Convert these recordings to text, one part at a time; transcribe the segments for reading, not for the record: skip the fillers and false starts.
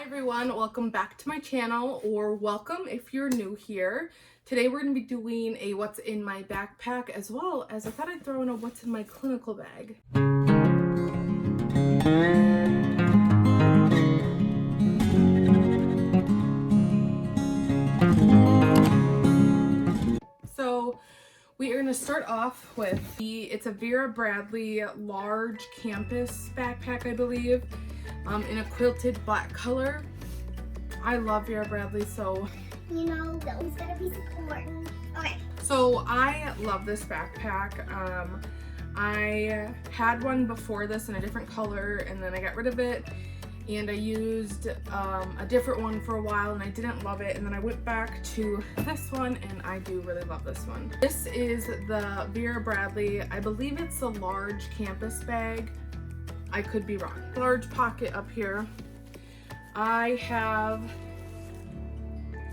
everyone, welcome back to my channel, or welcome if you're new here. Today we're going to be doing a what's in my backpack, as well as I thought I'd throw in a what's in my clinical bag. So we are going to start off with it's a Vera Bradley large campus backpack, I believe, in a quilted black color. I love Vera Bradley, so you know that was gonna be important. Okay. So I love this backpack. I had one before this in a different color, and then I got rid of it, and I used a different one for a while, and I didn't love it, and then I went back to this one, and I do really love this one. This is the Vera Bradley, I believe it's a large campus bag. I could be wrong. Large pocket up here. I have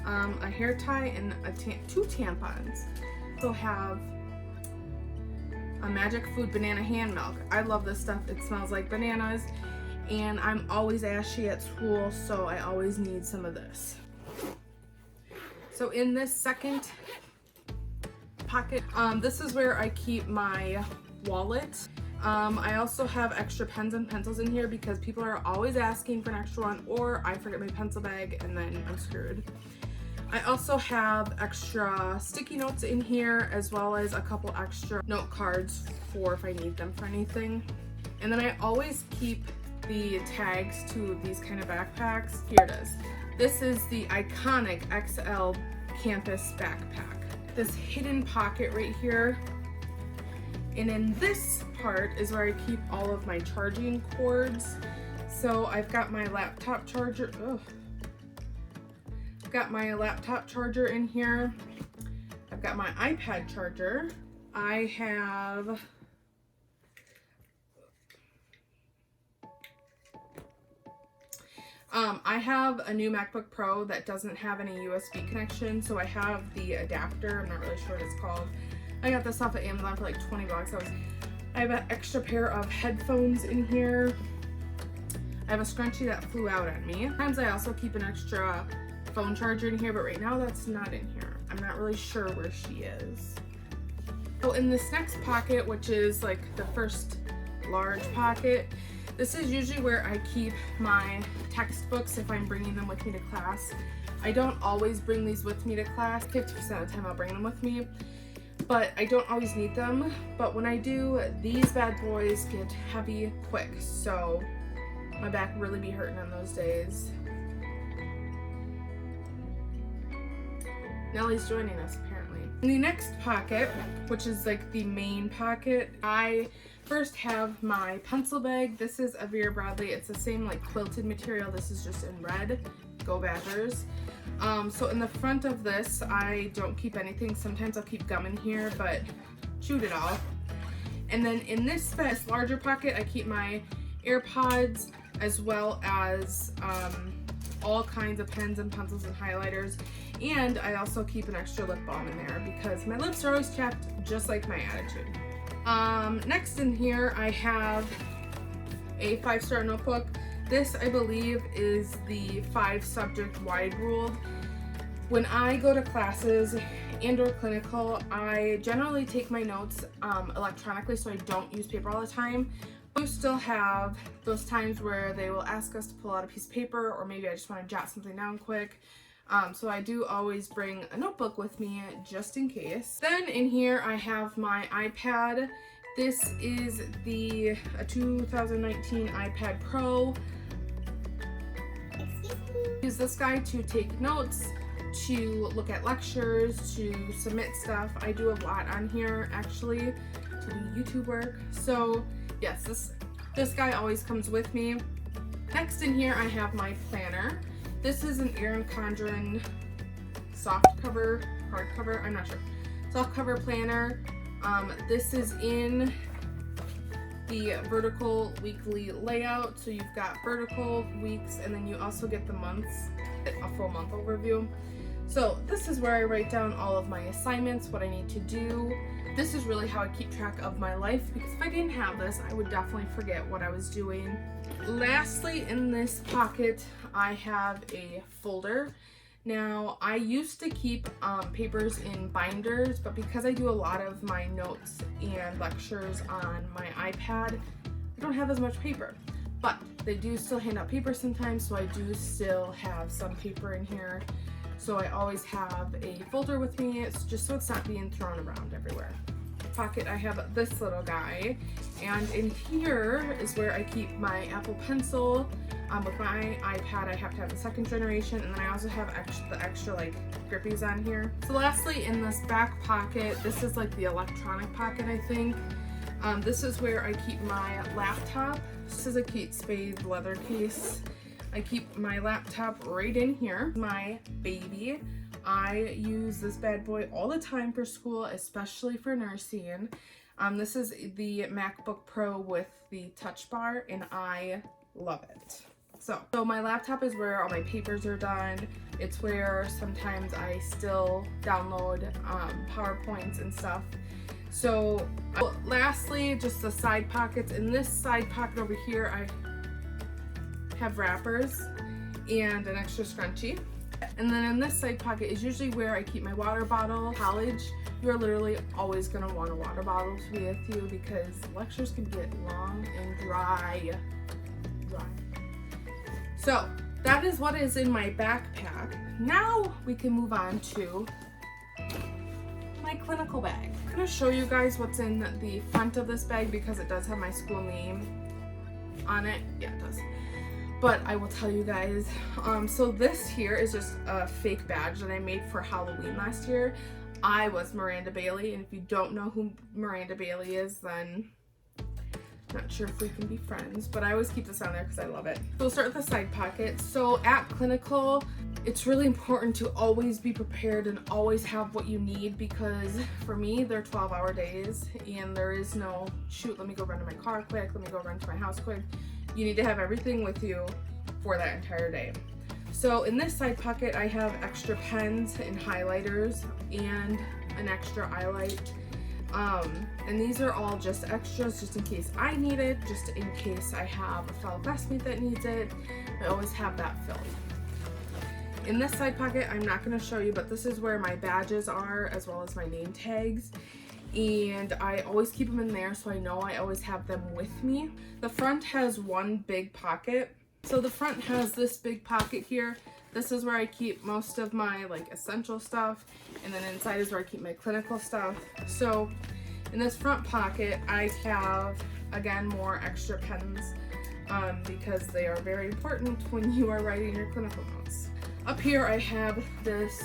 a hair tie and two tampons. Also have a Magic Food banana hand milk. I love this stuff. It smells like bananas, and I'm always ashy at school, so I always need some of this. So in this second pocket, this is where I keep my wallet. I also have extra pens and pencils in here because people are always asking for an extra one, or I forget my pencil bag and then I'm screwed. I also have extra sticky notes in here, as well as a couple extra note cards for if I need them for anything. And then I always keep the tags to these kind of backpacks. Here it is. This is the iconic XL campus backpack. This hidden pocket right here. And in this part is where I keep all of my charging cords. So I've got my laptop charger. I've got my laptop charger in here. I've got my iPad charger. I have a new MacBook Pro that doesn't have any USB connection, so I have the adapter. I'm not really sure what it's called. I got this off of Amazon for like 20 bucks. I have an extra pair of headphones in here. I have a scrunchie that flew out on me. Sometimes I also keep an extra phone charger in here, but right now that's not in here. I'm not really sure where she is. So in this next pocket, which is like the first large pocket, this is usually where I keep my textbooks if I'm bringing them with me to class. I don't always bring these with me to class. 50% of the time I'll bring them with me, but I don't always need them. But when I do, these bad boys get heavy quick, so my back really be hurting on those days. Nellie's joining us apparently. In the next pocket, which is like the main pocket, I first have my pencil bag. This is a Vera Bradley. It's the same like quilted material. This is just in red. Go Badgers. So in the front of this, I don't keep anything. Sometimes I'll keep gum in here, but chewed it all. And then in this larger pocket, I keep my AirPods, as well as all kinds of pens and pencils and highlighters. And I also keep an extra lip balm in there because my lips are always chapped, just like my attitude. Next in here, I have a 5-star notebook. This, I believe, is the 5-subject wide ruled. When I go to classes and or clinical, I generally take my notes electronically, so I don't use paper all the time. We still have those times where they will ask us to pull out a piece of paper, or maybe I just want to jot something down quick. So I do always bring a notebook with me just in case. Then in here I have my iPad. This is a 2019 iPad Pro. Use this guy to take notes, to look at lectures, to submit stuff. I do a lot on here actually to do YouTube work. So yes, this guy always comes with me. Next in here I have my planner. This is an Erin Condren soft cover, hardcover, I'm not sure. Soft cover planner. This is in the vertical weekly layout. So you've got vertical, weeks, and then you also get the months, a full month overview. So this is where I write down all of my assignments, what I need to do. This is really how I keep track of my life, because if I didn't have this, I would definitely forget what I was doing. Lastly, in this pocket, I have a folder. Now, I used to keep papers in binders, but because I do a lot of my notes and lectures on my iPad, I don't have as much paper. But they do still hand out paper sometimes, so I do still have some paper in here. So I always have a folder with me, it's just so it's not being thrown around everywhere. Pocket, I have this little guy, and in here is where I keep my Apple Pencil. With my iPad, I have to have the 2nd generation, and then I also have the extra like grippies on here. So lastly, in this back pocket, this is like the electronic pocket, I think. This is where I keep my laptop. This is a Kate Spade leather case. I keep my laptop right in here. My baby. I use this bad boy all the time for school, especially for nursing. This is the MacBook Pro with the touch bar, and I love it. So my laptop is where all my papers are done. It's where sometimes I still download PowerPoints and stuff. So lastly, just the side pockets. In this side pocket over here, I have wrappers and an extra scrunchie. And then in this side pocket is usually where I keep my water bottle. College, you're literally always gonna want a water bottle to be with you because lectures can get long and dry. So that is what is in my backpack. Now we can move on to my clinical bag. I'm gonna show you guys what's in the front of this bag because it does have my school name on it. Yeah, it does. But I will tell you guys, so this here is just a fake badge that I made for Halloween last year. I was Miranda Bailey, and if you don't know who Miranda Bailey is, then not sure if we can be friends, but I always keep this on there because I love it. So we'll start with the side pocket. So at clinical, it's really important to always be prepared and always have what you need because for me, they're 12-hour days and there is no, shoot, let me go run to my car quick, let me go run to my house quick. You need to have everything with you for that entire day. So in this side pocket, I have extra pens and highlighters and an extra eyelight. And these are all just extras just in case I need it, just in case I have a fellow classmate that needs it. I always have that filled. In this side pocket, I'm not going to show you, but this is where my badges are as well as my name tags. And I always keep them in there so I know I always have them with me. The front has one big pocket. So the front has this big pocket here. This is where I keep most of my like essential stuff, and then inside is where I keep my clinical stuff. So in this front pocket, I have, again, more extra pens because they are very important when you are writing your clinical notes. Up here, I have this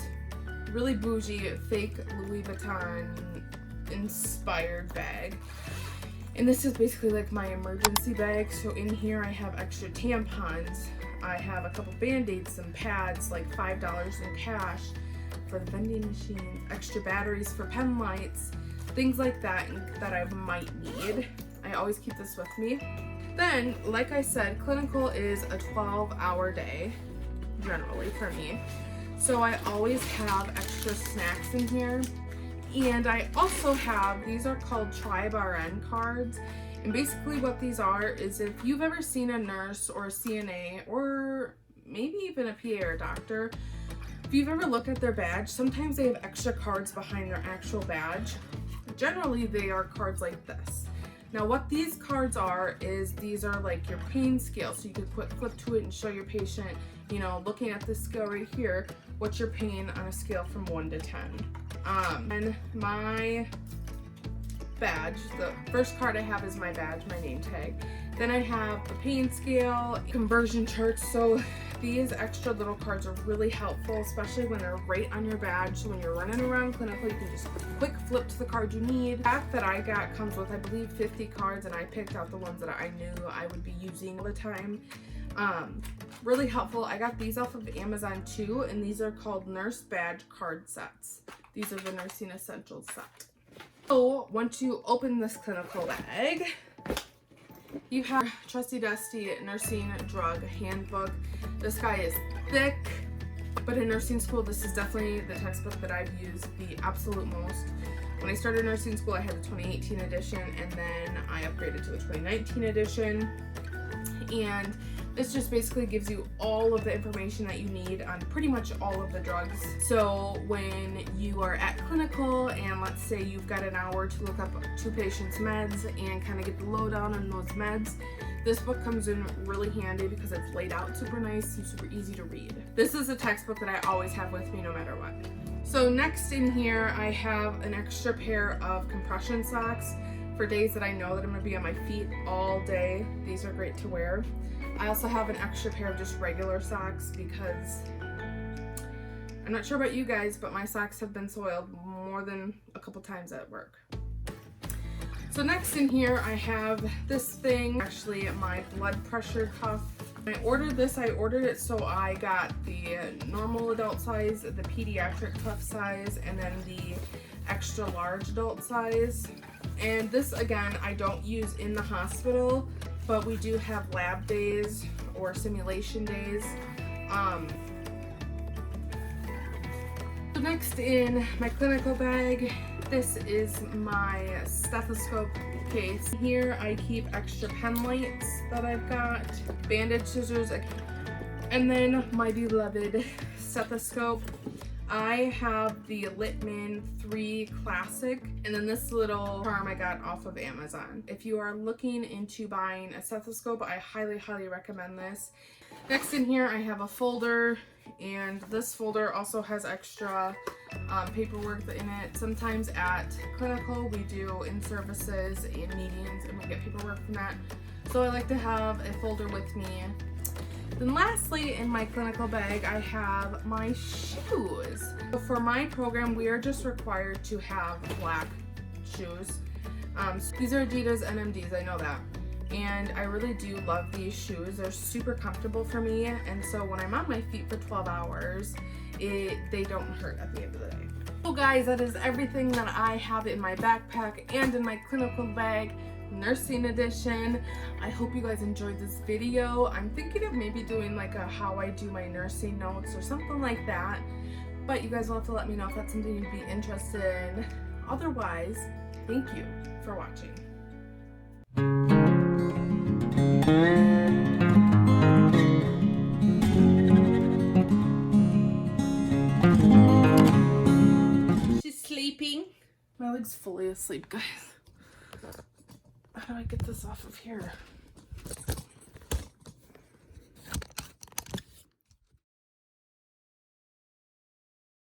really bougie fake Louis Vuitton inspired bag. And this is basically like my emergency bag. So in here I have extra tampons. I have a couple band-aids, some pads, like $5 in cash for the vending machine, extra batteries for pen lights, things like that that I might need. I always keep this with me. Then, like I said, clinical is a 12-hour day, generally for me. So I always have extra snacks in here. And I also have, these are called Tribe RN cards. And basically what these are is if you've ever seen a nurse or a CNA or maybe even a PA or a doctor, if you've ever looked at their badge, sometimes they have extra cards behind their actual badge. Generally, they are cards like this. Now what these cards are is these are like your pain scale. So you could flip to it and show your patient, you know, looking at this scale right here, what's your pain on a scale from 1 to 10. And my badge, the first card I have is my badge, my name tag. Then I have the pain scale, conversion charts. So these extra little cards are really helpful, especially when they're right on your badge. So when you're running around clinical, you can just quick flip to the card you need. The pack that I got comes with, I believe, 50 cards, and I picked out the ones that I knew I would be using all the time. Really helpful. I got these off of Amazon too, and these are called nurse badge card sets. These are the nursing essentials set. So once you open this clinical bag, you have trusty dusty nursing drug handbook. This guy is thick, but in nursing school, this is definitely the textbook that I've used the absolute most. When I started nursing school, I had the 2018 edition, and then I upgraded to the 2019 edition. And this just basically gives you all of the information that you need on pretty much all of the drugs. So when you are at clinical and let's say you've got an hour to look up 2 patients' meds and kind of get the lowdown on those meds, this book comes in really handy because it's laid out super nice and super easy to read. This is a textbook that I always have with me no matter what. So next in here, I have an extra pair of compression socks for days that I know that I'm gonna be on my feet all day. These are great to wear. I also have an extra pair of just regular socks because I'm not sure about you guys, but my socks have been soiled more than a couple times at work. So next in here, I have this thing, actually my blood pressure cuff. When I ordered this, I ordered it so I got the normal adult size, the pediatric cuff size, and then the extra large adult size. And this, again, I don't use in the hospital, but we do have lab days or simulation days. So next in my clinical bag, this is my stethoscope case. Here I keep extra pen lights that I've got, bandage scissors, and then my beloved stethoscope. I have the Littman 3 Classic, and then this little charm I got off of Amazon. If you are looking into buying a stethoscope, I highly recommend this. Next in here, I have a folder, and this folder also has extra paperwork in it. Sometimes at clinical, we do in-services and meetings, and we get paperwork from that. So I like to have a folder with me. Then lastly, in my clinical bag, I have my shoes. So for my program, we are just required to have black shoes. So these are Adidas NMDs, I know that. And I really do love these shoes. They're super comfortable for me. And so when I'm on my feet for 12 hours, they don't hurt at the end of the day. So guys, that is everything that I have in my backpack and in my clinical bag. Nursing edition. I hope you guys enjoyed this video. I'm thinking of maybe doing like a how I do my nursing notes or something like that, but you guys will have to let me know if that's something you'd be interested in. Otherwise, thank you for watching. She's sleeping. My leg's fully asleep, guys. How do I get this off of here?